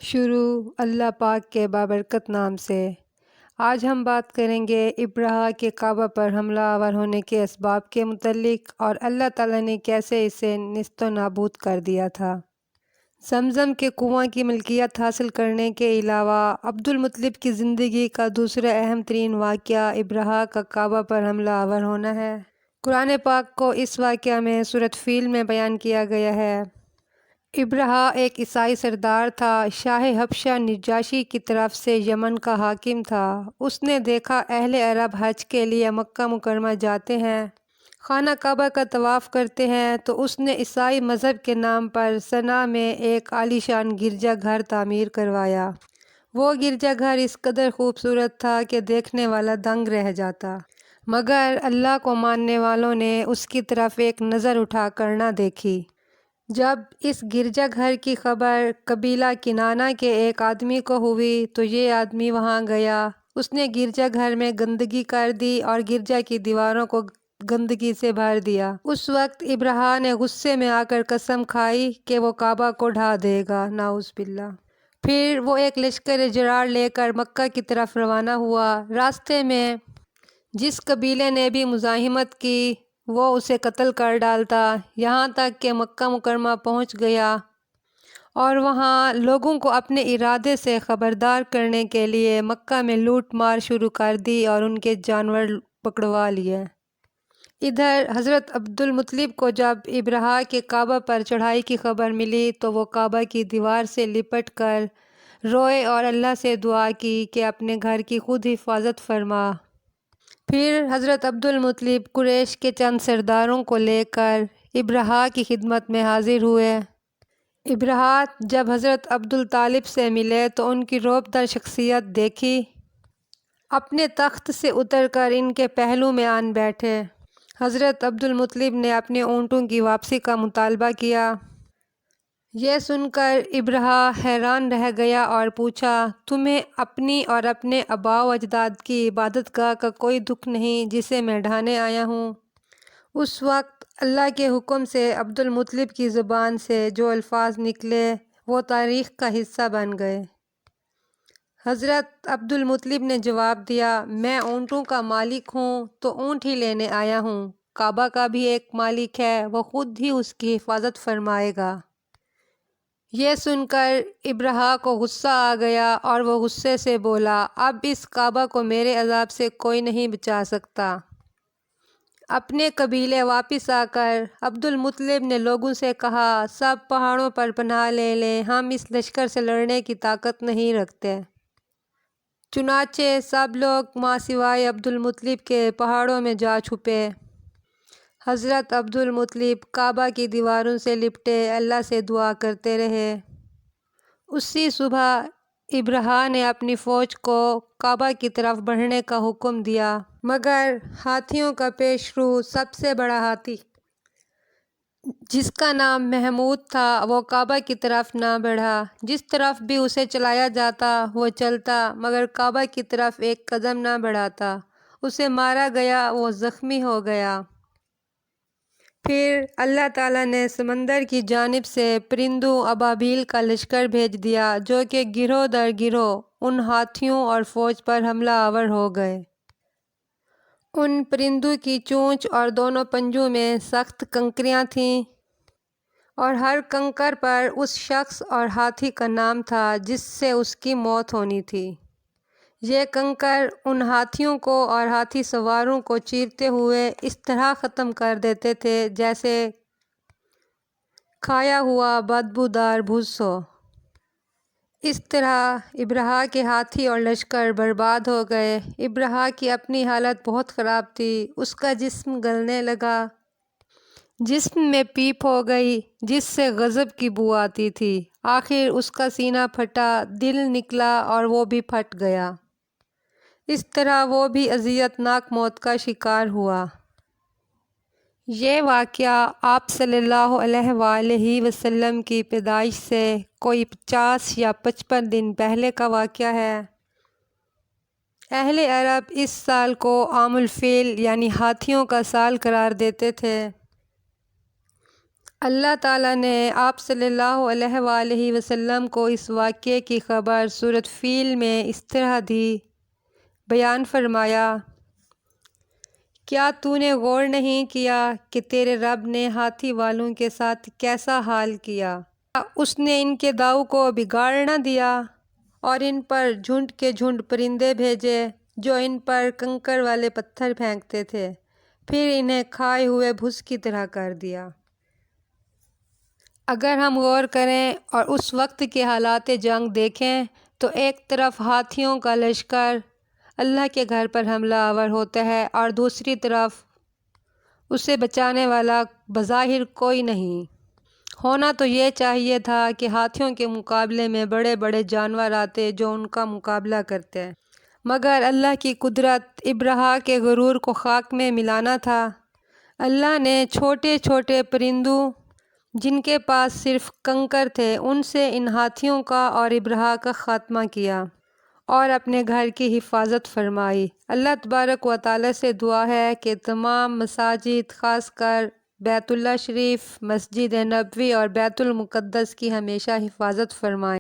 شروع اللہ پاک کے بابرکت نام سے۔ آج ہم بات کریں گے ابرہہ کے کعبہ پر حملہ آور ہونے کے اسباب کے متعلق اور اللہ تعالیٰ نے کیسے اسے نیست و نابود کر دیا تھا۔ زمزم کے کنواں کی ملکیت حاصل کرنے کے علاوہ عبد المطلب کی زندگی کا دوسرا اہم ترین واقعہ ابرہہ کا کعبہ پر حملہ آور ہونا ہے۔ قرآن پاک کو اس واقعہ میں سورۃ فیل میں بیان کیا گیا ہے۔ ابرہہ ایک عیسائی سردار تھا۔ شاہ حبشہ نجاشی کی طرف سے یمن کا حاکم تھا۔ اس نے دیکھا اہل عرب حج کے لیے مکہ مکرمہ جاتے ہیں، خانہ کعبہ کا طواف کرتے ہیں، تو اس نے عیسائی مذہب کے نام پر صنعاء میں ایک عالیشان گرجا گھر تعمیر کروایا۔ وہ گرجا گھر اس قدر خوبصورت تھا کہ دیکھنے والا دنگ رہ جاتا، مگر اللہ کو ماننے والوں نے اس کی طرف ایک نظر اٹھا کر نہ دیکھی۔ جب اس گرجا گھر کی خبر قبیلہ کنانہ کے ایک آدمی کو ہوئی تو یہ آدمی وہاں گیا۔ اس نے گرجا گھر میں گندگی کر دی اور گرجا کی دیواروں کو گندگی سے بھر دیا۔ اس وقت ابرہہ نے غصے میں آ کر قسم کھائی کہ وہ کعبہ کو ڈھا دے گا، نعوذ باللہ۔ پھر وہ ایک لشکر جرار لے کر مکہ کی طرف روانہ ہوا۔ راستے میں جس قبیلے نے بھی مزاحمت کی وہ اسے قتل کر ڈالتا، یہاں تک کہ مکہ مکرمہ پہنچ گیا اور وہاں لوگوں کو اپنے ارادے سے خبردار کرنے کے لیے مکہ میں لوٹ مار شروع کر دی اور ان کے جانور پکڑوا لیے۔ ادھر حضرت عبد المطلب کو جب ابرہہ کے کعبہ پر چڑھائی کی خبر ملی تو وہ کعبہ کی دیوار سے لپٹ کر روئے اور اللہ سے دعا کی کہ اپنے گھر کی خود حفاظت فرما۔ پھر حضرت عبد المطلب قریش کے چند سرداروں کو لے کر ابرہہ کی خدمت میں حاضر ہوئے۔ ابرہہ جب حضرت عبدالطالب سے ملے تو ان کی رعب در شخصیت دیکھی، اپنے تخت سے اتر کر ان کے پہلو میں آن بیٹھے۔ حضرت عبد المطلب نے اپنے اونٹوں کی واپسی کا مطالبہ کیا۔ یہ سن کر ابرہہ حیران رہ گیا اور پوچھا، تمہیں اپنی اور اپنے آباء و اجداد کی عبادت گاہ کا کوئی دکھ نہیں جسے میں ڈھانے آیا ہوں؟ اس وقت اللہ کے حکم سے عبد المطلب کی زبان سے جو الفاظ نکلے وہ تاریخ کا حصہ بن گئے۔ حضرت عبد المطلب نے جواب دیا، میں اونٹوں کا مالک ہوں تو اونٹ ہی لینے آیا ہوں، کعبہ کا بھی ایک مالک ہے، وہ خود ہی اس کی حفاظت فرمائے گا۔ یہ سن کر ابرہہ کو غصہ آ گیا اور وہ غصے سے بولا، اب اس کعبہ کو میرے عذاب سے کوئی نہیں بچا سکتا۔ اپنے قبیلے واپس آ کر عبد المطلب نے لوگوں سے کہا، سب پہاڑوں پر پناہ لے لیں، ہم اس لشکر سے لڑنے کی طاقت نہیں رکھتے۔ چنانچہ سب لوگ ماں سوائے عبد المطلب کے پہاڑوں میں جا چھپے۔ حضرت عبد المطلب کعبہ کی دیواروں سے لپٹے اللہ سے دعا کرتے رہے۔ اسی صبح ابرہہ نے اپنی فوج کو کعبہ کی طرف بڑھنے کا حکم دیا، مگر ہاتھیوں کا پیش رو سب سے بڑا ہاتھی جس کا نام محمود تھا وہ کعبہ کی طرف نہ بڑھا۔ جس طرف بھی اسے چلایا جاتا وہ چلتا، مگر کعبہ کی طرف ایک قدم نہ بڑھاتا۔ اسے مارا گیا، وہ زخمی ہو گیا۔ پھر اللہ تعالیٰ نے سمندر کی جانب سے پرندوں ابابیل کا لشکر بھیج دیا جو کہ گروہ در گروہ ان ہاتھیوں اور فوج پر حملہ آور ہو گئے۔ ان پرندوں کی چونچ اور دونوں پنجوں میں سخت کنکریاں تھیں اور ہر کنکر پر اس شخص اور ہاتھی کا نام تھا جس سے اس کی موت ہونی تھی۔ یہ کنکر ان ہاتھیوں کو اور ہاتھی سواروں کو چیرتے ہوئے اس طرح ختم کر دیتے تھے جیسے کھایا ہوا بدبودار بھوس ہو۔ اس طرح ابرہہ کے ہاتھی اور لشکر برباد ہو گئے۔ ابرہہ کی اپنی حالت بہت خراب تھی، اس کا جسم گلنے لگا، جسم میں پیپ ہو گئی جس سے غضب کی بو آتی تھی۔ آخر اس کا سینہ پھٹا، دل نکلا اور وہ بھی پھٹ گیا۔ اس طرح وہ بھی اذیت ناک موت کا شکار ہوا۔ یہ واقعہ آپ صلی اللہ علیہ وآلہ وسلم کی پیدائش سے کوئی 50 یا 55 دن پہلے کا واقعہ ہے۔ اہل عرب اس سال کو عام الفیل یعنی ہاتھیوں کا سال قرار دیتے تھے۔ اللہ تعالیٰ نے آپ صلی اللہ علیہ وآلہ وسلم کو اس واقعے کی خبر سورۃ فیل میں اس طرح دی۔ بیان فرمایا، کیا تو نے غور نہیں کیا کہ تیرے رب نے ہاتھی والوں کے ساتھ کیسا حال کیا؟ کیا اس نے ان کے داؤ کو بگاڑ نہ دیا اور ان پر جھنڈ کے جھنڈ پرندے بھیجے جو ان پر کنکر والے پتھر پھینکتے تھے، پھر انہیں کھائے ہوئے بھس کی طرح کر دیا۔ اگر ہم غور کریں اور اس وقت کے حالات جنگ دیکھیں تو ایک طرف ہاتھیوں کا لشکر اللہ کے گھر پر حملہ آور ہوتا ہے اور دوسری طرف اسے بچانے والا بظاہر کوئی نہیں۔ ہونا تو یہ چاہیے تھا کہ ہاتھیوں کے مقابلے میں بڑے بڑے جانور آتے جو ان کا مقابلہ کرتے، مگر اللہ کی قدرت ابرہہ کے غرور کو خاک میں ملانا تھا۔ اللہ نے چھوٹے چھوٹے پرندوں جن کے پاس صرف کنکر تھے ان سے ان ہاتھیوں کا اور ابرہہ کا خاتمہ کیا اور اپنے گھر کی حفاظت فرمائی۔ اللہ تبارک و تعالیٰ سے دعا ہے کہ تمام مساجد، خاص کر بیت اللہ شریف، مسجد نبوی اور بیت المقدس کی ہمیشہ حفاظت فرمائے۔